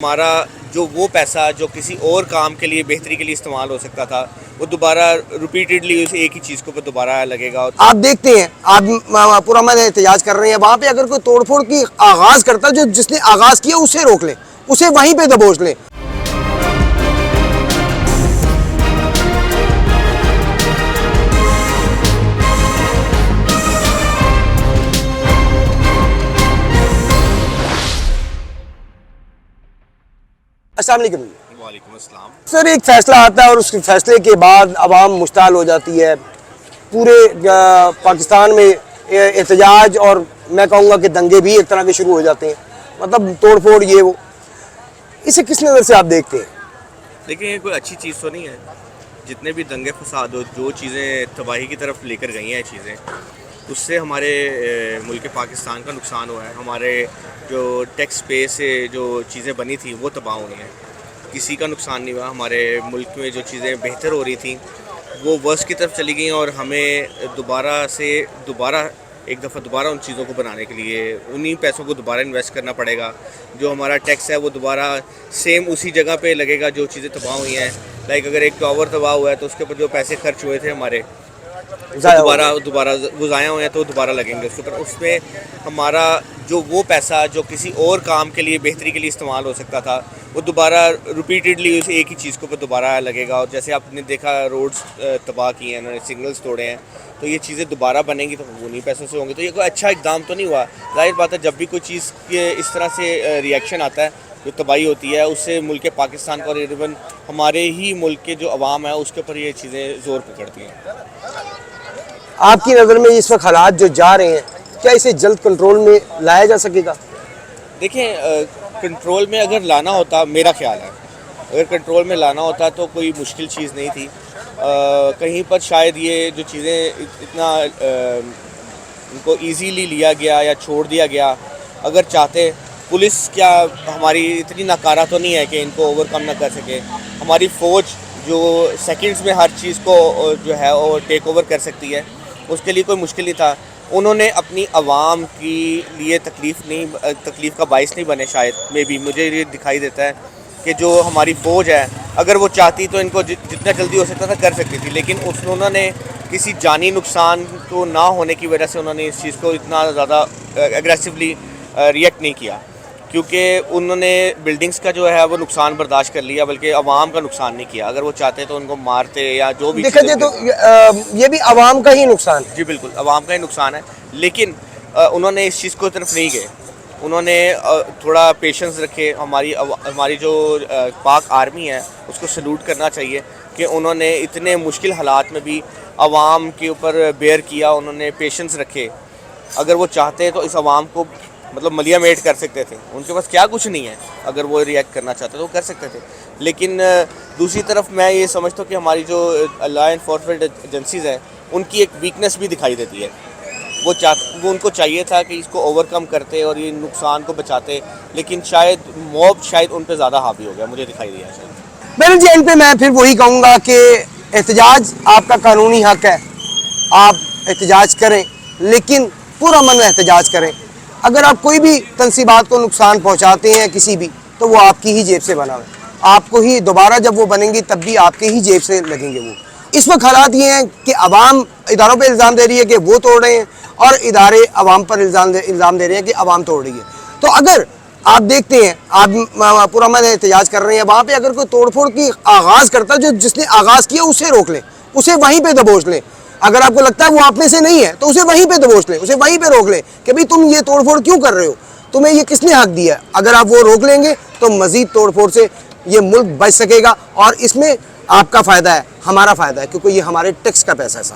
हमारा जो वो पैसा जो किसी और काम के लिए बेहतरी के लिए इस्तेमाल हो सकता था वो दोबारा रिपीटेडली उस एक ही चीज़ के ऊपर दोबारा लगेगा। आप देखते हैं, आप पुरअमन एहतजाज कर रहे हैं, वहाँ पे अगर कोई तोड़फोड़ की आगाज़ करता है, जो जिसने आगाज़ किया उसे रोक लें, उसे वहीं पे दबोच लें। अस्सलाम वालेकुम। वालेकुम अस्सलाम। सर, एक फैसला आता है और उस फैसले के बाद आवाम मुश्ताल हो जाती है। पूरे पाकिस्तान में एहतजाज और मैं कहूँगा कि दंगे भी एक तरह के शुरू हो जाते हैं, मतलब तोड़ फोड़ ये वो। इसे किस नज़र से आप देखते हैं? देखिए, ये कोई अच्छी चीज़ तो नहीं है। जितने भी दंगे फसाद हो, जो चीज़ें तबाही की तरफ लेकर गई हैं चीज़ें, उससे हमारे मुल्क पाकिस्तान का नुकसान हुआ है। हमारे जो टैक्स पे से जो चीज़ें बनी थी वो तबाह हुई हैं, किसी का नुकसान नहीं हुआ। हमारे मुल्क में जो चीज़ें बेहतर हो रही थी वो वर्स्ट की तरफ चली गई और हमें दोबारा एक दफ़ा दोबारा उन चीज़ों को बनाने के लिए उन्हीं पैसों को दोबारा इन्वेस्ट करना पड़ेगा। जो हमारा टैक्स है वो दोबारा सेम उसी जगह पे लगेगा जो चीज़ें तबाह हुई हैं। लाइक अगर एक टावर तबाह हुआ है तो उसके ऊपर जो पैसे खर्च हुए थे हमारे दोबारा वो ज़ाया हुए हैं तो दोबारा लगेंगे उसके ऊपर। उसमें हमारा जो वो पैसा जो किसी और काम के लिए बेहतरी के लिए इस्तेमाल हो सकता था वो दोबारा रिपीटेडली उस एक ही चीज़ के ऊपर दोबारा लगेगा। और जैसे आपने देखा, रोड्स तबाह किए हैं उन्होंने, सिग्नल्स तोड़े हैं, तो ये चीज़ें दोबारा बनेंगी तो वो उन्हीं पैसों से होंगी। तो ये कोई अच्छा इकदाम तो नहीं हुआ। जाहिर बात है, जब भी कोई चीज़ के इस तरह से रिएक्शन आता है, जो तबाही होती है, उससे मुल्क पाकिस्तान का और इवन हमारे ही मुल्क के जो अवाम है उसके ऊपर ये चीज़ें ज़ोर पकड़ती हैं। आपकी नज़र में इस वक्त हालात जो जा रहे हैं, क्या इसे जल्द कंट्रोल में लाया जा सकेगा? देखें, कंट्रोल में अगर लाना होता, मेरा ख्याल है अगर कंट्रोल में लाना होता तो कोई मुश्किल चीज़ नहीं थी। कहीं पर शायद ये जो चीज़ें इतना इनको इजीली लिया गया या छोड़ दिया गया। अगर चाहते, पुलिस क्या हमारी इतनी नाकारा तो नहीं है कि इनको ओवरकम ना कर सके। हमारी फ़ौज जो सेकंड्स में हर चीज़ को जो है वो टेक ओवर कर सकती है, उसके लिए कोई मुश्किल नहीं था। उन्होंने अपनी आवाम की लिए तकलीफ़ का बाइस नहीं बने शायद। मे बी मुझे ये दिखाई देता है कि जो हमारी फ़ौज है, अगर वो चाहती तो इनको जितना जल्दी हो सकता था कर सकती थी, लेकिन उन्होंने किसी जानी नुकसान को ना होने की वजह से उन्होंने इस चीज़ को इतना ज़्यादा एग्रेसिवली रिएक्ट नहीं किया, क्योंकि उन्होंने बिल्डिंग्स का जो है वो नुकसान बर्दाश्त कर लिया, बल्कि आवाम का नुकसान नहीं किया। अगर वो चाहते तो उनको मारते या जो भी देखा जाए तो ये भी आवाम का ही नुकसान है। जी बिल्कुल, आवाम का ही नुकसान है, लेकिन उन्होंने इस चीज़ को तरफ नहीं गए। उन्होंने थोड़ा पेशेंस रखे। हमारी जो पाक आर्मी है उसको सल्यूट करना चाहिए कि उन्होंने इतने मुश्किल हालात में भी आवाम के ऊपर बेयर किया, उन्होंने पेशेंस रखे। अगर वो चाहते तो इस आवाम को मतलब मलिया मेट कर सकते थे, उनके पास क्या कुछ नहीं है। अगर वो रिएक्ट करना चाहते तो वो कर सकते थे, लेकिन दूसरी तरफ मैं ये समझता हूँ कि हमारी जो लॉ एनफोर्समेंट एजेंसीज़ हैं उनकी एक वीकनेस भी दिखाई देती है। वो उनको चाहिए था कि इसको ओवरकम करते और ये नुकसान को बचाते, लेकिन शायद मॉब उन पर ज़्यादा हावी हो गया, मुझे दिखाई दिया शायद। मेरे जी, इन पे मैं फिर वही कहूँगा कि एहतजाज आपका कानूनी हक है, आप एहतजाज करें, लेकिन पुरअमन एहतजाज करें। अगर आप कोई भी तनसीबात को नुकसान पहुँचाते हैं किसी भी, तो वो आपकी ही जेब से बना है, आपको ही दोबारा जब वो बनेंगी तब भी आपके ही जेब से लगेंगे वो। इस वक्त हालात ये हैं कि अवाम इदारों पे इल्ज़ाम दे रही है कि वो तोड़ रहे हैं और इदारे अवाम पर इल्ज़ाम दे रहे हैं कि अवाम तोड़ रही है। तो अगर आप देखते हैं, आप पुरअमन एहतजाज कर रहे हैं, वहाँ पे अगर कोई तोड़फोड़ की आगाज़ करता है, जो जिसने आगाज़ किया उसे रोक लें, उसे वहीं पे दबोच लें। अगर आपको लगता है वो आप में से नहीं है तो उसे वहीं पे दबोच लें, उसे वहीं पे रोक लें कि भाई तुम ये तोड़फोड़ क्यों कर रहे हो, तुम्हें ये किसने हक दिया है। अगर आप वो रोक लेंगे तो मज़ीद तोड़फोड़ से ये मुल्क बच सकेगा और इसमें आपका फ़ायदा है, हमारा फ़ायदा है, क्योंकि ये हमारे टैक्स का पैसा है।